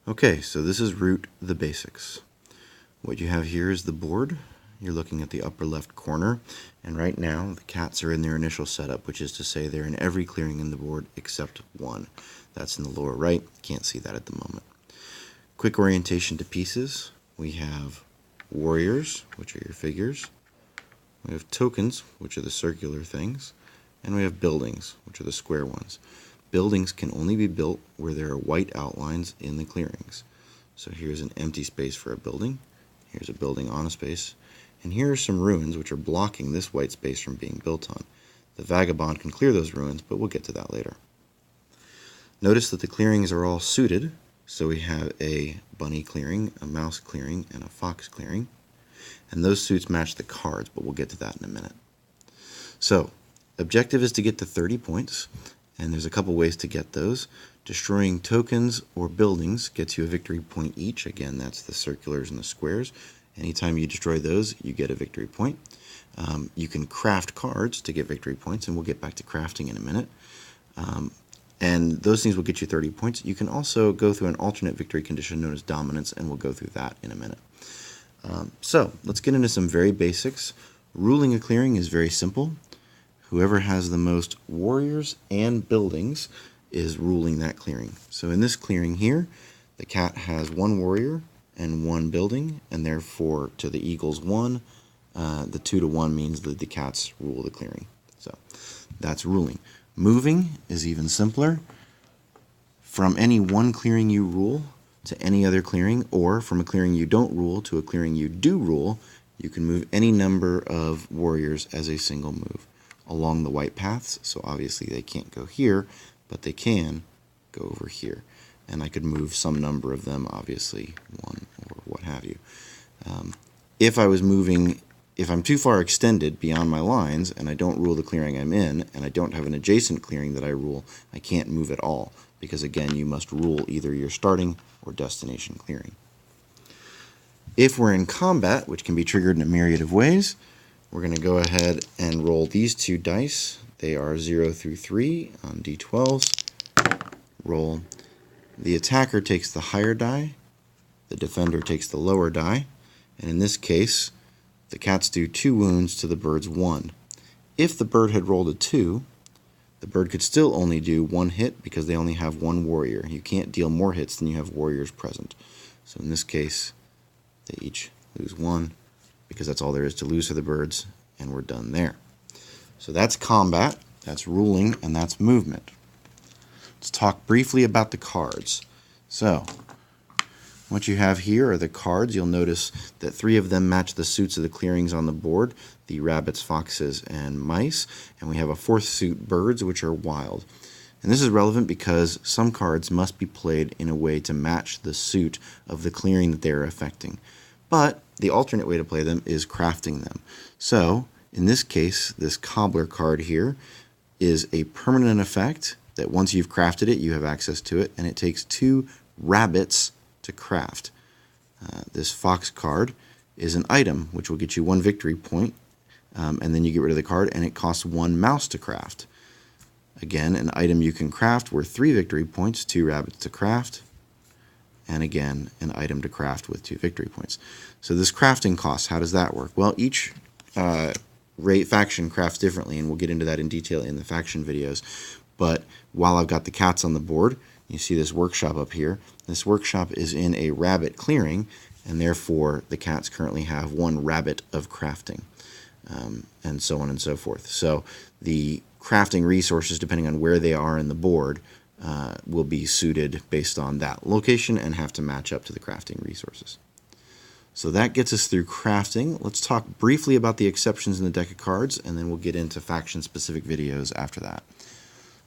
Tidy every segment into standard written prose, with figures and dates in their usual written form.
Okay, so this is Root the Basics. What you have here is the board. You're looking at the upper left corner, and right now the cats are in their initial setup, which is to say they're in every clearing in the board except one. That's in the lower right. Can't see that at the moment. Quick orientation to pieces. We have warriors, which are your figures. We have tokens, which are the circular things. And we have buildings, which are the square ones. Buildings can only be built where there are white outlines in the clearings. So here's an empty space for a building. Here's a building on a space. And here are some ruins which are blocking this white space from being built on. The vagabond can clear those ruins, but we'll get to that later. Notice that the clearings are all suited. So we have a bunny clearing, a mouse clearing, and a fox clearing. And those suits match the cards, but we'll get to that in a minute. So, objective is to get to 30 points. And there's a couple ways to get those. Destroying tokens or buildings gets you a victory point each. Again, that's the circulars and the squares. Anytime you destroy those, you get a victory point. You can craft cards to get victory points, and we'll get back to crafting in a minute. And those things will get you 30 points. You can also go through an alternate victory condition known as dominance, and we'll go through that in a minute. So let's get into some very basics. Ruling a clearing is very simple. Whoever has the most warriors and buildings is ruling that clearing. So in this clearing here, the cat has one warrior and one building, and therefore to the eagle's one, the 2-to-1 means that the cats rule the clearing. So that's ruling. Moving is even simpler. From any one clearing you rule to any other clearing, or from a clearing you don't rule to a clearing you do rule, you can move any number of warriors as a single move along the white paths. So obviously they can't go here, but they can go over here. And I could move some number of them, obviously one or what have you. If I'm too far extended beyond my lines and I don't rule the clearing I'm in, and I don't have an adjacent clearing that I rule, I can't move at all, because again, you must rule either your starting or destination clearing. If we're in combat, which can be triggered in a myriad of ways, we're going to go ahead and roll these two dice. They are 0 through 3 on d12s. Roll. The attacker takes the higher die. The defender takes the lower die. And in this case, the cats do 2 wounds to the bird's 1. If the bird had rolled a 2, the bird could still only do 1 hit because they only have 1 warrior. You can't deal more hits than you have warriors present. So in this case, they each lose 1, because that's all there is to lose for the birds, and we're done there. So that's combat, that's ruling, and that's movement. Let's talk briefly about the cards. So, what you have here are the cards. You'll notice that 3 of them match the suits of the clearings on the board, the rabbits, foxes, and mice, and we have a 4th suit, birds, which are wild. And this is relevant because some cards must be played in a way to match the suit of the clearing that they are affecting. But the alternate way to play them is crafting them. So, in this case, this cobbler card here is a permanent effect that once you've crafted it, you have access to it, and it takes 2 rabbits to craft. This fox card is an item, which will get you 1 victory point, and then you get rid of the card, and it costs 1 mouse to craft. Again, an item you can craft worth 3 victory points, 2 rabbits to craft, and again, an item to craft with 2 victory points. So this crafting cost, how does that work? Well, each faction crafts differently, and we'll get into that in detail in the faction videos. But while I've got the cats on the board, you see this workshop up here. This workshop is in a rabbit clearing, and therefore the cats currently have 1 rabbit of crafting, and so on and so forth. So the crafting resources, depending on where they are in the board, will be suited based on that location and have to match up to the crafting resources. So that gets us through crafting. Let's talk briefly about the exceptions in the deck of cards, and then we'll get into faction-specific videos after that.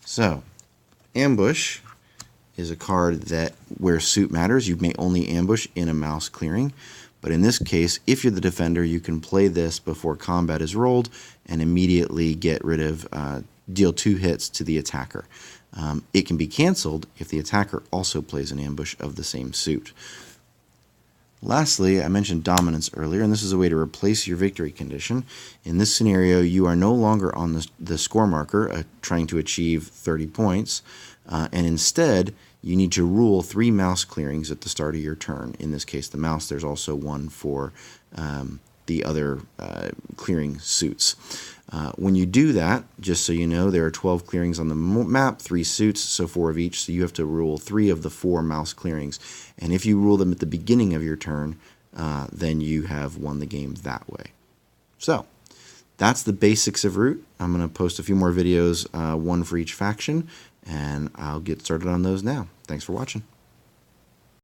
So, ambush is a card that, where suit matters, you may only ambush in a mouse clearing. But in this case, if you're the defender, you can play this before combat is rolled and immediately get rid of, deal 2 hits to the attacker. It can be canceled if the attacker also plays an ambush of the same suit. Lastly, I mentioned dominance earlier, and this is a way to replace your victory condition. In this scenario, you are no longer on the score marker trying to achieve 30 points, and instead you need to rule 3 mouse clearings at the start of your turn. In this case, the mouse, there's also one for the other clearing suits. When you do that, just so you know, there are 12 clearings on the map, 3 suits, so 4 of each, so you have to rule 3 of the 4 mouse clearings. And if you rule them at the beginning of your turn, then you have won the game that way. So, that's the basics of Root. I'm going to post a few more videos, one for each faction, and I'll get started on those now. Thanks for watching.